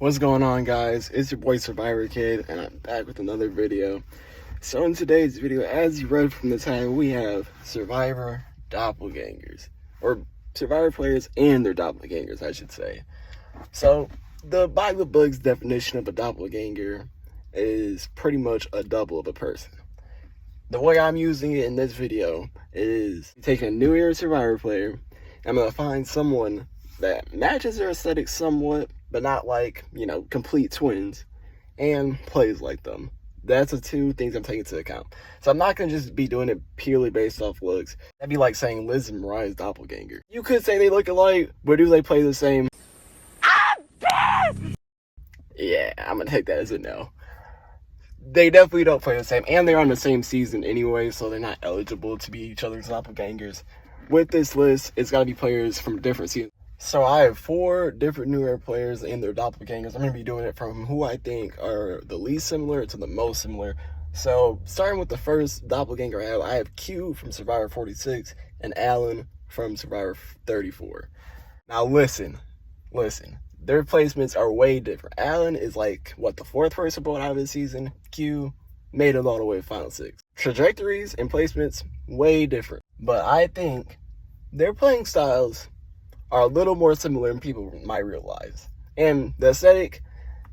What's going on, guys? It's your boy Survivor Kid, and I'm back with another video. So in today's video, as you read from the title, we have Survivor Doppelgängers, or Survivor players and their doppelgangers, I should say. So by the book's definition of a doppelganger is pretty much a double of a person. The way I'm using it in this video is taking a new era Survivor player. I'm going to find someone that matches their aesthetic somewhat, but not like, complete twins, and plays like them. That's the two things I'm taking into account. So I'm not going to just be doing it purely based off looks. That'd be like saying Liz and Mariah's doppelganger. You could say they look alike, but do they play the same? I'm pissed! Yeah, I'm going to take that as a no. They definitely don't play the same, and they're on the same season anyway, so they're not eligible to be each other's doppelgangers. With this list, it's got to be players from different seasons. So I have 4 different new era players and their doppelgangers. I'm going to be doing it from who I think are the least similar to the most similar. So starting with the first doppelganger I have Q from Survivor 46 and Alan from Survivor 34. Now listen. Their placements are way different. Alan is like, the 4th person born out of his season. Q made it all the way to Final 6. Trajectories and placements, way different. But I think their playing styles are a little more similar than people might realize. And the aesthetic,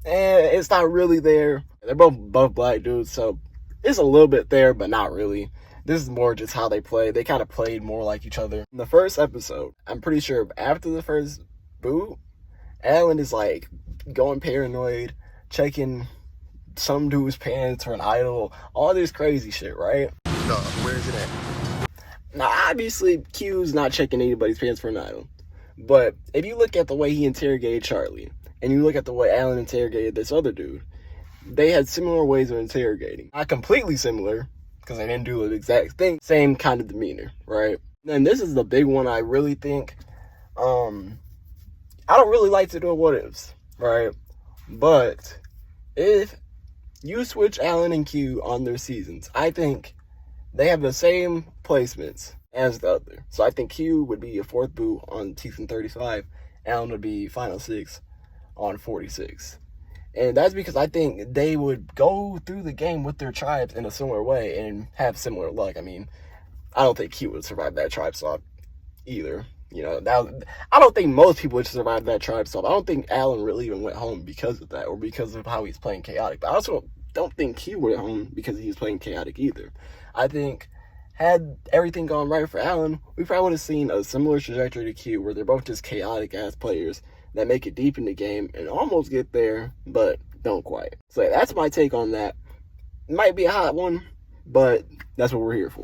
it's not really there. They're both black dudes, so it's a little bit there, but not really. This is more just how they play. They kind of played more like each other. In the first episode, I'm pretty sure after the first boot, Alan is like going paranoid, checking some dude's pants for an idol, all this crazy shit, right? No, where's it at? Now, obviously, Q's not checking anybody's pants for an idol. But if you look at the way he interrogated Charlie, and you look at the way Alan interrogated this other dude, they had similar ways of interrogating. Not completely similar, because they didn't do the exact thing. Same kind of demeanor, right? And this is the big one I really think. I don't really like to do what ifs, right? But if you switch Alan and Q on their seasons, I think they have the same placements as the other. So I think Q would be a 4th boot on season 35. Alan would be Final 6 on 46. And that's because I think they would go through the game with their tribes in a similar way and have similar luck. I mean, I don't think Q would survive that tribe swap either. I don't think most people would survive that tribe swap. I don't think Alan really even went home because of that, or because of how he's playing chaotic. But I also don't think Q went home because he's playing chaotic either. I think had everything gone right for Alan, we probably would have seen a similar trajectory to Q, where they're both just chaotic-ass players that make it deep in the game and almost get there, but don't quite. So that's my take on that. It might be a hot one, but that's what we're here for.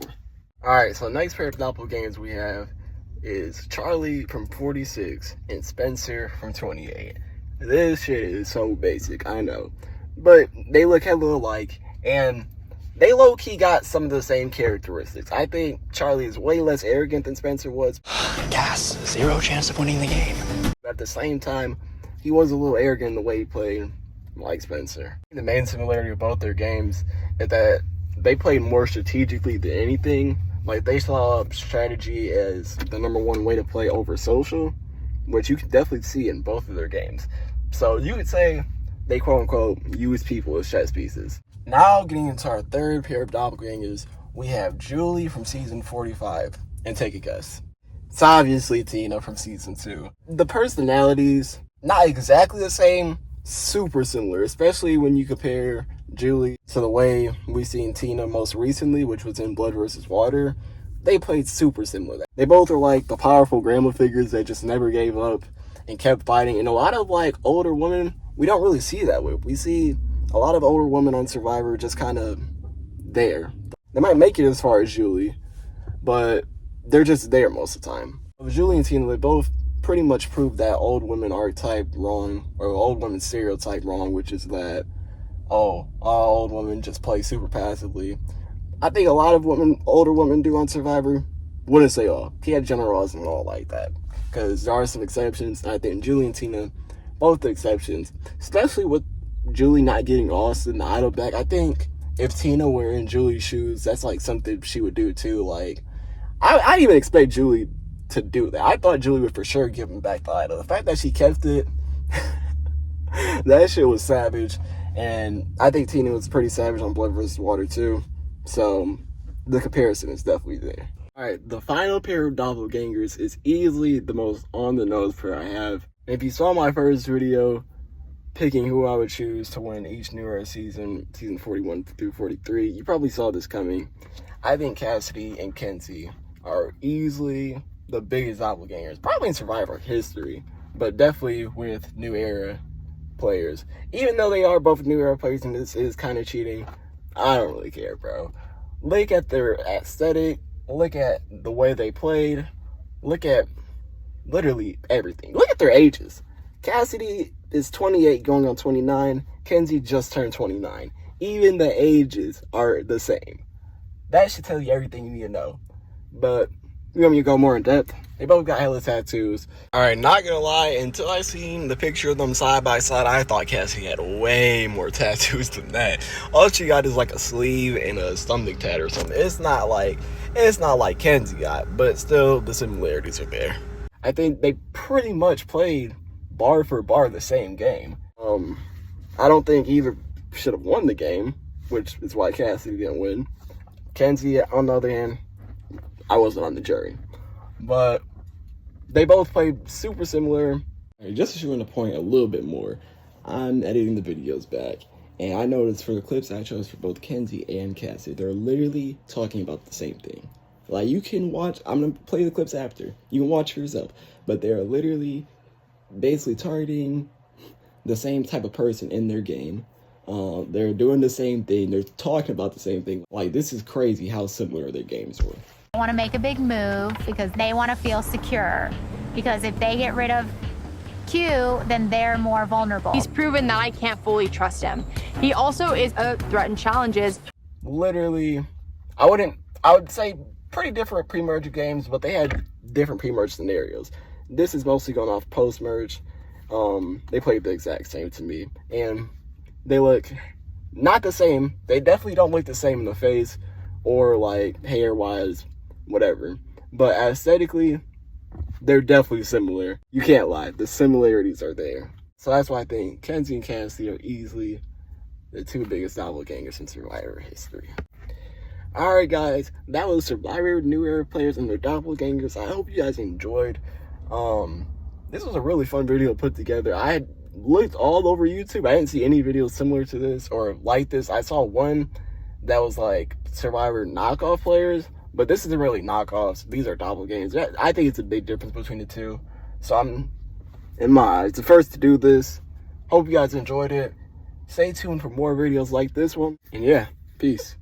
Alright, so next pair of doppelgangers we have is Charlie from 46 and Spencer from 28. This shit is so basic, I know. But they look hella alike, and they low-key got some of the same characteristics. I think Charlie is way less arrogant than Spencer was. Gas, 0 chance of winning the game. But at the same time, he was a little arrogant in the way he played, like Spencer. The main similarity of both their games is that they played more strategically than anything. Like, they saw strategy as the #1 way to play over social, which you can definitely see in both of their games. So you could say they quote-unquote use people as chess pieces. Now, getting into our 3rd pair of doppelgangers, we have Julie from season 45. And take a guess. It's obviously Tina from season 2. The personalities, not exactly the same, super similar, especially when you compare Julie to the way we've seen Tina most recently, which was in Blood vs. Water. They played super similar. They both are like the powerful grandma figures that just never gave up and kept fighting. And a lot of like older women, we don't really see that with. We see a lot of older women on Survivor just kind of there. They might make it as far as Julie, but they're just there most of the time. Julie and Tina, they both pretty much proved that old women archetype wrong, or old women stereotype wrong, which is that, all old women just play super passively. I think a lot of older women do on Survivor. Wouldn't say all. Can't generalize them all like that, because there are some exceptions. And I think Julie and Tina, both the exceptions, especially with Julie not getting Austin the idol back. I think if Tina were in Julie's shoes, that's like something she would do too. Like, I didn't even expect Julie to do that. I thought Julie would for sure give him back the idol. The fact that she kept it, That shit was savage. And I think Tina was pretty savage on Blood vs. Water too. So the comparison is definitely there. Alright, the final pair of doppelgangers is easily the most on the nose pair I have. If you saw my first video picking who I would choose to win each New Era season 41 through 43, you probably saw this coming. I think Cassidy and Kenzie are easily the biggest doppelgangers, probably in Survivor history, but definitely with New Era players. Even though they are both New Era players and this is kind of cheating, I don't really care, bro. Look at their aesthetic, look at the way they played, look at literally everything. Look at their ages. Cassidy is 28 going on 29. Kenzie just turned 29. Even the ages are the same. That should tell you everything you need to know. But you want me to go more in depth? They both got hella tattoos. Alright, not gonna lie, until I seen the picture of them side by side, I thought Cassie had way more tattoos than that. All she got is like a sleeve and a stomach tat or something. It's not like Kenzie got, but still the similarities are there. I think they pretty much played bar for bar the same game. I don't think either should have won the game, which is why Cassidy didn't win. Kenzie, on the other hand, I wasn't on the jury. But they both played super similar. Just to show you the point a little bit more, I'm editing the videos back, and I noticed for the clips I chose for both Kenzie and Cassie, they're literally talking about the same thing. Like, you can watch, I'm gonna play the clips after, you can watch for yourself, but they're literally basically targeting the same type of person in their game. They're doing the same thing, they're talking about the same thing. Like, this is crazy how similar their games were. They want to make a big move because they want to feel secure. Because if they get rid of Q, then they're more vulnerable. He's proven that I can't fully trust him. He also is a threat in challenges. Literally, I would say pretty different pre-merge games, but they had different pre-merge scenarios. This is mostly going off post-merge. They played the exact same to me, and they look not the same. They definitely don't look the same in the face or like hair-wise, whatever. But aesthetically, they're definitely similar. You can't lie. The similarities are there. So that's why I think Kenzie and Cassidy are easily the two biggest doppelgangers in Survivor history. Alright guys, that was Survivor New Era players and their doppelgangers. I hope you guys enjoyed. This was a really fun video to put together. I had looked all over YouTube. I didn't see any videos similar to this or like this. I saw one that was like Survivor knockoff players, but this isn't really knockoffs. These are doppelgangers. I think it's a big difference between the two. So I'm, in my eyes, the first to do this. Hope you guys enjoyed it. Stay tuned for more videos like this one. And yeah, peace.